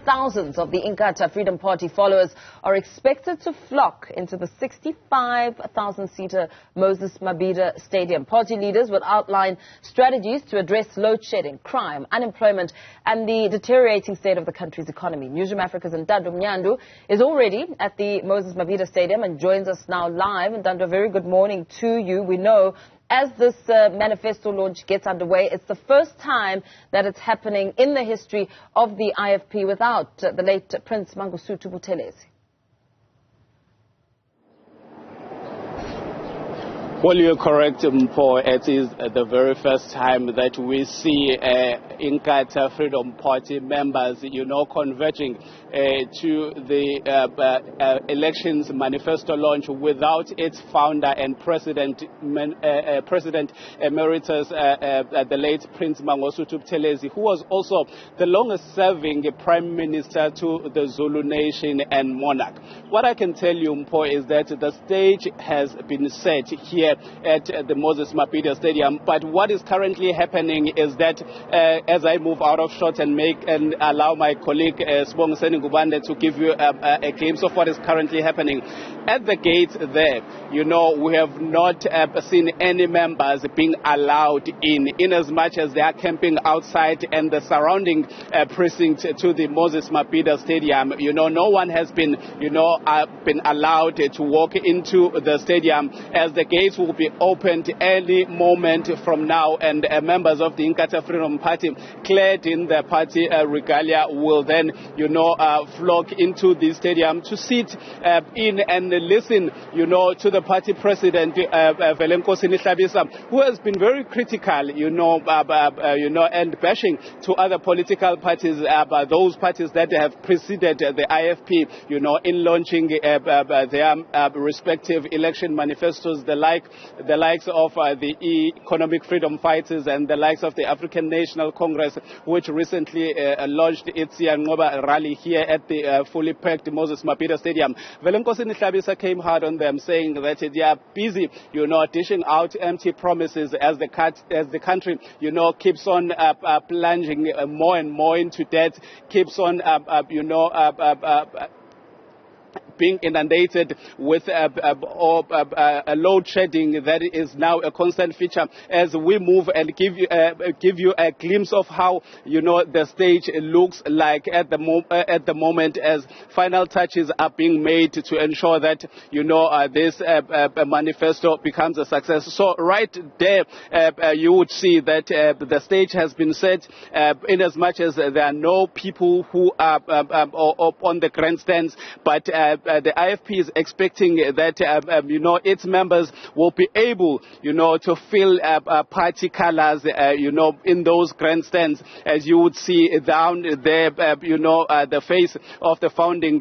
thousands of the Inkatha Freedom Party followers are expected to flock into the 65,000-seater Moses Mabhida Stadium. Party leaders will outline strategies to address load shedding, crime, unemployment and the deteriorating state of the country's economy. Newzroom Afrika's Ntando Mnyandu is already at the Moses Mabhida Stadium and joins us now live. Ntando, a very good morning to you. We know as this manifesto launch gets underway, it's the first time that it's happening in the history of the IFP without the late Prince Mangosuthu Buthelezi. Well, you're correct, Mpho. It is the very first time that we see Inkatha Freedom Party members, converging to the elections manifesto launch without its founder and President Emeritus, the late Prince Mangosuthu Buthelezi, who was also the longest-serving Prime Minister to the Zulu Nation and monarch. What I can tell you, Mpho, is that the stage has been set here at the Moses Mabhida Stadium. But what is currently happening is that as I move out of shot and allow my colleague Sibongiseni Ngubane to give you a glimpse of what is currently happening. At the gate there, we have not seen any members being allowed in as much as they are camping outside and the surrounding precinct to the Moses Mabhida Stadium. No one has been, been allowed to walk into the stadium, as the gates will be opened any moment from now, and members of the Inkatha Freedom Party clad in the party regalia will then, flock into the stadium to sit in and listen, to the party president, Velenkosi Nihlabisa, who has been very critical, and bashing to other political parties, those parties that have preceded the IFP, in launching their respective election manifestos, the likes of the Economic Freedom Fighters and the likes of the African National Congress, which recently launched its Yangoba rally here at the fully packed Moses Mabhida Stadium. Velenkosi Nihlabisa came hard on them, saying that they are busy, dishing out empty promises as the country, keeps on plunging more and more into debt, keeps on, being inundated with a load shedding that is now a constant feature. As we move and give you a glimpse of how the stage looks like at the moment, as final touches are being made to ensure that this manifesto becomes a success. So right there, you would see that the stage has been set, in as much as there are no people who are on the grandstands, but the IFP is expecting that its members will be able to feel party colors in those grandstands, as you would see down there, the face of the founding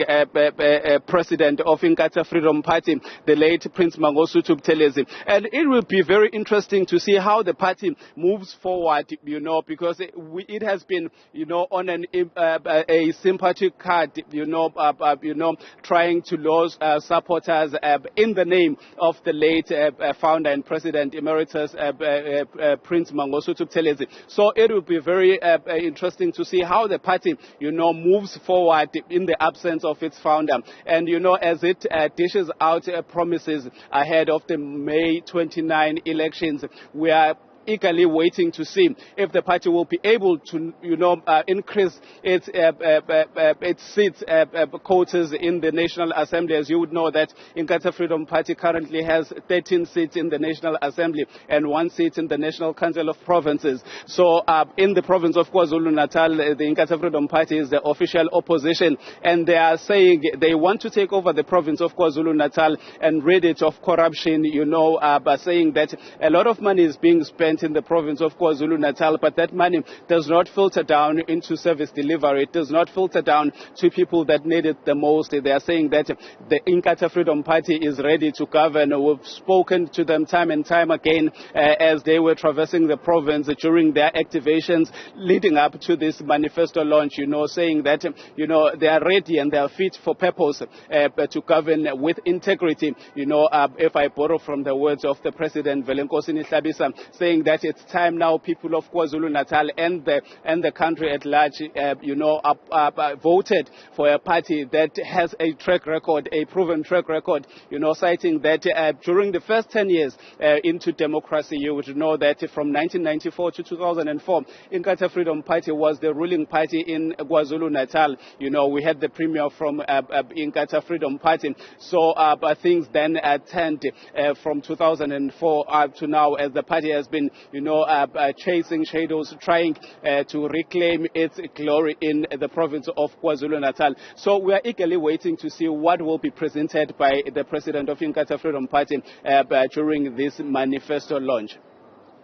president of Inkatha Freedom Party, the late Prince Mangosuthu Buthelezi. And it will be very interesting to see how the party moves forward, because it has been on a sympathy card, trying to lose supporters in the name of the late founder and president emeritus Prince Mangosuthu Buthelezi. So it will be very interesting to see how the party moves forward in the absence of its founder, and as it dishes out promises ahead of the May 29 elections. We are eagerly waiting to see if the party will be able to, increase its seats quotas in the National Assembly. As you would know, that Inkatha Freedom Party currently has 13 seats in the National Assembly and 1 seat in the National Council of Provinces. So in the province of KwaZulu-Natal, the Inkatha Freedom Party is the official opposition, and they are saying they want to take over the province of KwaZulu-Natal and rid it of corruption, by saying that a lot of money is being spent in the province of KwaZulu-Natal, but that money does not filter down into service delivery. It does not filter down to people that need it the most. They are saying that the Inkatha Freedom Party is ready to govern. We've spoken to them time and time again as they were traversing the province during their activations leading up to this manifesto launch, saying that, they are ready and they are fit for purpose to govern with integrity. If I borrow from the words of the President, Velenkosi Nihlabisa, saying that it's time now people of KwaZulu-Natal and the country at large, voted for a party that has a track record, a proven track record, citing that during the first 10 years into democracy, you would know that from 1994 to 2004, Inkatha Freedom Party was the ruling party in KwaZulu-Natal. We had the premier from Inkatha Freedom Party. So things then turned from 2004 up to now, as the party has been, chasing shadows, trying to reclaim its glory in the province of KwaZulu-Natal. So we are eagerly waiting to see what will be presented by the president of Inkatha Freedom Party during this manifesto launch.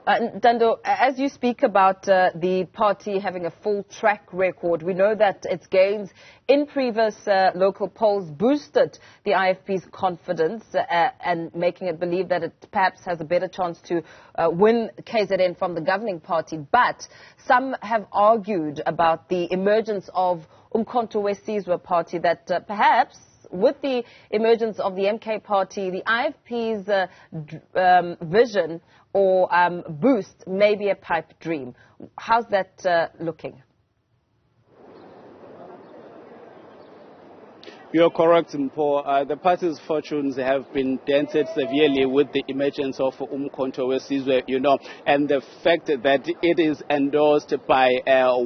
Ntando, as you speak about the party having a full track record, we know that its gains in previous local polls boosted the IFP's confidence and making it believe that it perhaps has a better chance to win KZN from the governing party. But some have argued about the emergence of Umkhonto weSizwe party, that perhaps with the emergence of the MK party, the IFP's vision or boost may be a pipe dream. How's that looking? You're correct, Mpho. The party's fortunes have been dented severely with the emergence of Umkhonto weSizwe, and the fact that it is endorsed by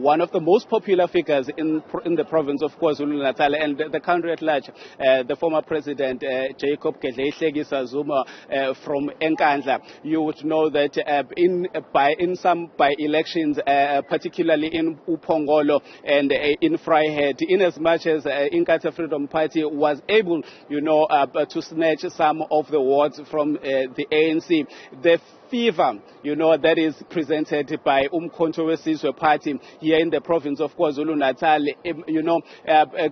one of the most popular figures in the province of KwaZulu-Natal and the country at large, the former president Jacob Gedleyihlekisa Zuma from Nkandla. You would know that in some by-elections, particularly in Upongolo and in Vryheid, in as much as Inkatha Freedom Party was able, to snatch some of the wards from the ANC. The fever, that is presented by Umkhonto weSizwe party here in the province of KwaZulu-Natal,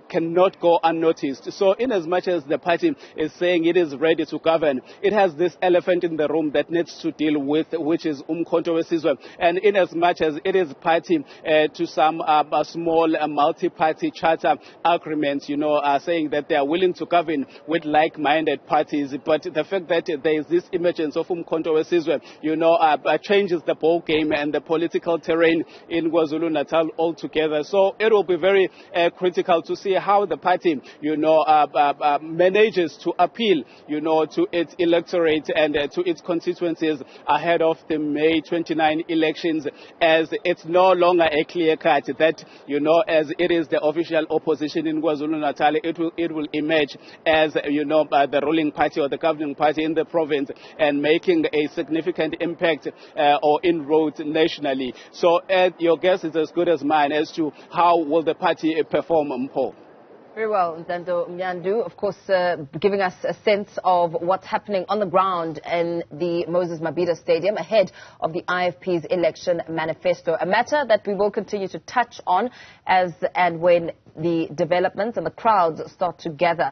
cannot go unnoticed. So in as much as the party is saying it is ready to govern, it has this elephant in the room that needs to deal with, which is Umkhonto weSizwe. And in as much as it is party to some small multi-party charter agreements, saying that they are willing to govern with like-minded parties, but the fact that there is this emergence of Umkhonto weSizwe, changes the ball game and the political terrain in KwaZulu-Natal altogether. So it will be very critical to see how the party, manages to appeal, to its electorate and to its constituencies ahead of the May 29 elections, as it's no longer a clear cut that, as it is the official opposition in KwaZulu-Natal, it will emerge as, the ruling party or the governing party in the province and making a significant impact or inroads nationally. So your guess is as good as mine as to how will the party perform, Mpho. Very well, Ntando Mnyandu, of course, giving us a sense of what's happening on the ground in the Moses Mabhida Stadium ahead of the IFP's election manifesto, a matter that we will continue to touch on as and when the developments and the crowds start to gather.